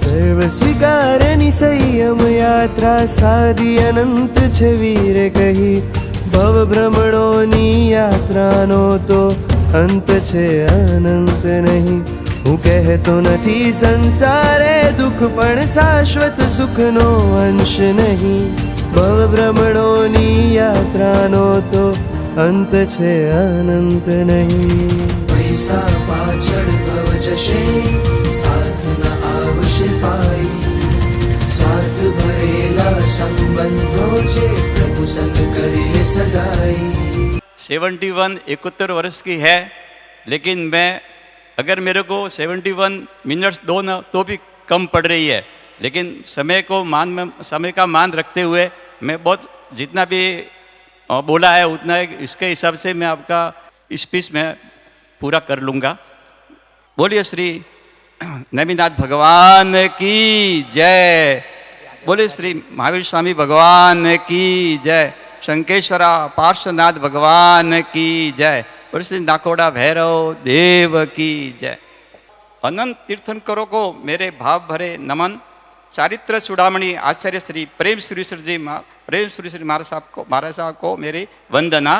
સર્વ સ્વીકારની સંયમ યાત્રા સાદી અનંત છે વીર કહી, ભવ ભ્રમણોની યાત્રાનો તો અંત છે અનંત નહીં. હું કહેતો નથી સંસારે દુઃખ પણ શાશ્વત સુખનો અંશ નહીં. ભવ ભ્રમણોની યાત્રાનો તો અંત છે અનંત નહીં. પૈસા પાછળ ભવ જશે, સાથ ન આવશે પાઈ. સ્વાર્થ ભરેલા સંબંધો છે, પ્રભુ સંગ કરી લે સગાઈ. 71 वर्ष की है, लेकिन मैं अगर मेरे को 71 मिनट्स दो न तो भी कम पड़ रही है, लेकिन समय का मान रखते हुए मैं बहुत जितना भी बोला है उतना इसके हिसाब से मैं आपका स्पीच में पूरा कर लूँगा. बोलिए श्री नेमिनाथ भगवान की जय. बोलिए श्री महावीर स्वामी भगवान की जय. शंकेश्वरा पार्श्वनाथ भगवान की जय. बोलिए श्री नाकोड़ा भैरव देव की जय. अनंत तीर्थंकरों को मेरे भाव भरे नमन. चारित्र चूड़ामणि आचार्य श्री प्रेम सुरेश्वर जी महाराज साहब को मेरी वंदना.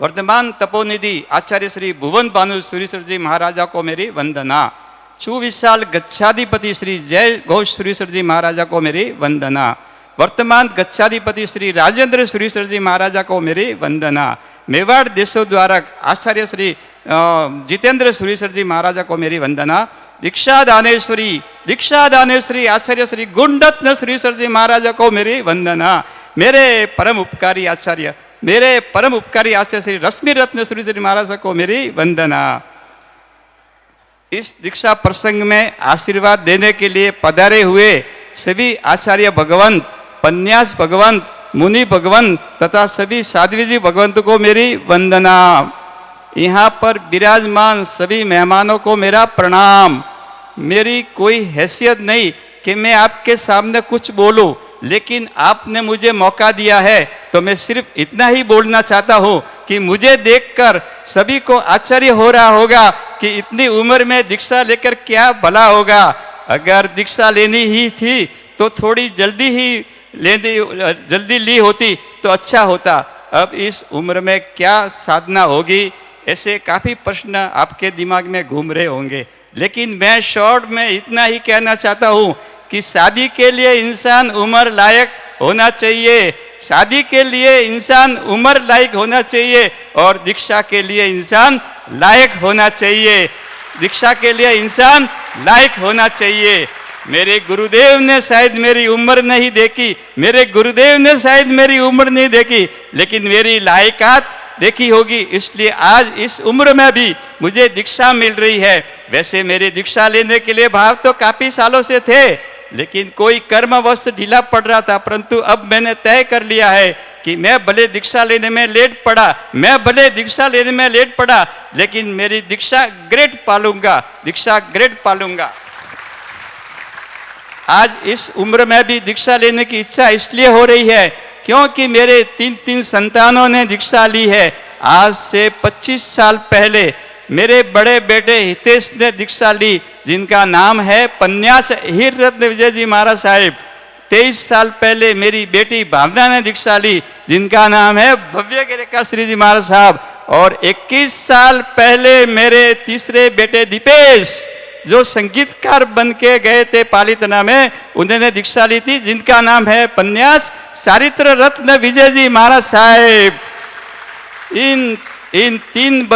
वर्तमान तपोनिधि आचार्य श्री भुवन भानु सुरेश्वर जी महाराजा को मेरी वंदना. सुविशाल गच्छाधिपति श्री जय घोष सुरेश्वर जी महाराजा को मेरी वंदना. वर्तमान गच्छाधिपति श्री राजेंद्र सुरेश्वर जी महाराजा को मेरी वंदना. मेवाड़ देशोद्वारक आचार्य श्री जितेंद्र सुरेश्वर जी महाराजा को मेरी वंदना. दीक्षा दानेश्वरी आचार्य श्री गुणरत्न सुरेश्वर जी महाराजा को मेरी वंदना. मेरे परम उपकारी आचार्य श्री रश्मि रत्न सुरेश्वर जी महाराजा को मेरी वंदना. इस दीक्षा प्रसंग में आशीर्वाद देने के लिए पधारे हुए सभी आचार्य भगवंत, पन्यास भगवंत, मुनि भगवंत तथा सभी साध्वी जी भगवंत को मेरी वंदना. यहाँ पर विराजमान सभी मेहमानों को मेरा प्रणाम. मेरी कोई हैसियत नहीं कि मैं आपके सामने कुछ बोलूं, लेकिन आपने मुझे मौका दिया है तो मैं सिर्फ इतना ही बोलना चाहता हूँ कि मुझे देखकर सभी को आश्चर्य हो रहा होगा कि इतनी उम्र में दीक्षा लेकर क्या भला होगा. अगर दीक्षा लेनी ही थी तो थोड़ी जल्दी ली होती तो अच्छा होता. अब इस उम्र में क्या साधना होगी, ऐसे काफ़ी प्रश्न आपके दिमाग में घूम रहे होंगे. लेकिन मैं शॉर्ट में इतना ही कहना चाहता हूँ कि शादी के लिए इंसान उम्र लायक होना चाहिए. शादी के लिए इंसान उम्र लायक होना चाहिए और दीक्षा के लिए इंसान लायक होना चाहिए. दीक्षा के लिए इंसान लायक होना चाहिए. मेरे गुरुदेव ने शायद मेरी उम्र नहीं देखी, लेकिन मेरी लायकात देखी होगी, इसलिए आज इस उम्र में भी मुझे दीक्षा मिल रही है. वैसे मेरे दीक्षा लेने के लिए भाव तो काफ़ी सालों से थे, लेकिन कोई कर्मवश ढीला पड़ रहा था. परंतु अब मैंने तय कर लिया है कि मैं भले दीक्षा लेने में लेट पड़ा, लेकिन मेरी दीक्षा ग्रेट पालूंगा. आज इस उम्र में भी दीक्षा लेने की इच्छा इसलिए हो रही है क्योंकि मेरे 3 संतानों ने दीक्षा ली है. आज से 25 साल पहले मेरे बड़े बेटे हितेश ने दीक्षा ली, जिनका नाम है पन्यास हीर रत्न विजय जी महाराज साहिब. 23 साल पहले मेरी बेटी भावना ने दीक्षा ली, जिनका नाम है भव्य गिरेका श्री जी महाराज साहब. और 21 साल पहले मेरे तीसरे बेटे दीपेश, जो संगीतकार बन के गए थे पालितना में, उन्होंने दीक्षा ली थी, जिनका नाम है पन्यास चारित्र रत्न विजय जी महाराज साहेब. इन तीन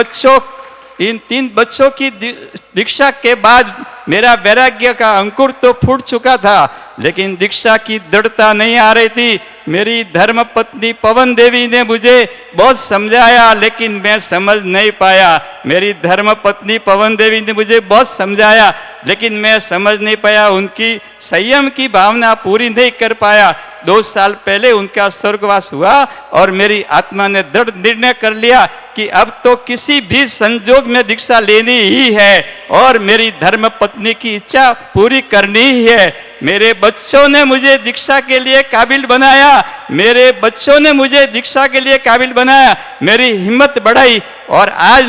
बच्चों की दीक्षा के बाद मेरा वैराग्य का अंकुर तो फूट चुका था, लेकिन दीक्षा की दृढ़ता नहीं आ रही थी. मेरी धर्मपत्नी पवन देवी ने मुझे बहुत समझाया, लेकिन मैं समझ नहीं पाया. उनकी संयम की भावना पूरी नहीं कर पाया. 2 साल पहले उनका स्वर्गवास हुआ और मेरी आत्मा ने दृढ़ निर्णय कर लिया कि अब तो किसी भी संजोग में दीक्षा लेनी ही है और मेरी धर्म पत्नी की इच्छा पूरी करनी ही है. मेरे बच्चों ने मुझे दीक्षा के लिए काबिल बनाया, मेरी हिम्मत बढ़ाई और आज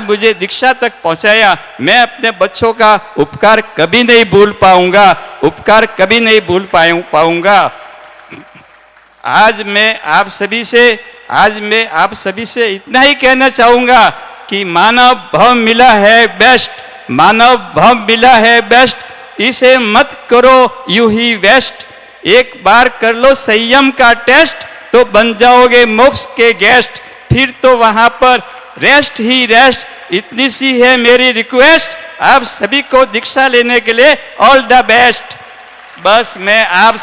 मुझे दीक्षा तक पहुंचाया. मैं अपने बच्चों का उपकार कभी नहीं भूल पाऊंगा. उपकार कभी नहीं भूल पाऊंगा। आज मैं आप सभी से इतना ही कहना चाहूंगा कि मानव भाव मिला है बेस्ट, मानव भाव मिला है बेस्ट, इसे मत करो यूं ही वेस्ट। एक बार कर लो संयम का टेस्ट तो बन जाओगे मोक्ष के गेस्ट, फिर तो वहां पर रेस्ट ही रेस्ट। इतनी सी है मेरी रिक्वेस्ट, आप सभी को दीक्षा लेने के लिए ऑल द बेस्ट। बस मैं आप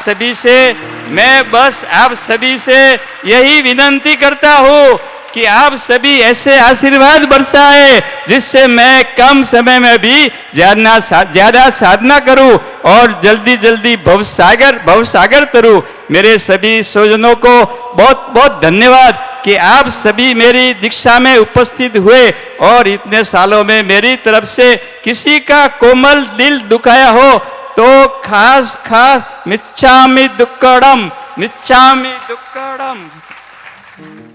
सभी से यही विनंती करता हूँ कि आप सभी ऐसे आशीर्वाद बरसाए जिससे मैं कम समय में भी ज्यादा साधना करूं और जल्दी जल्दी भवसागर तरूं। मेरे सभी स्वजनों को बहुत बहुत धन्यवाद कि आप सभी मेरी दीक्षा में उपस्थित हुए और इतने सालों में मेरी तरफ से किसी का कोमल दिल दुखाया हो तो खास मिच्छामि दुक्कडम।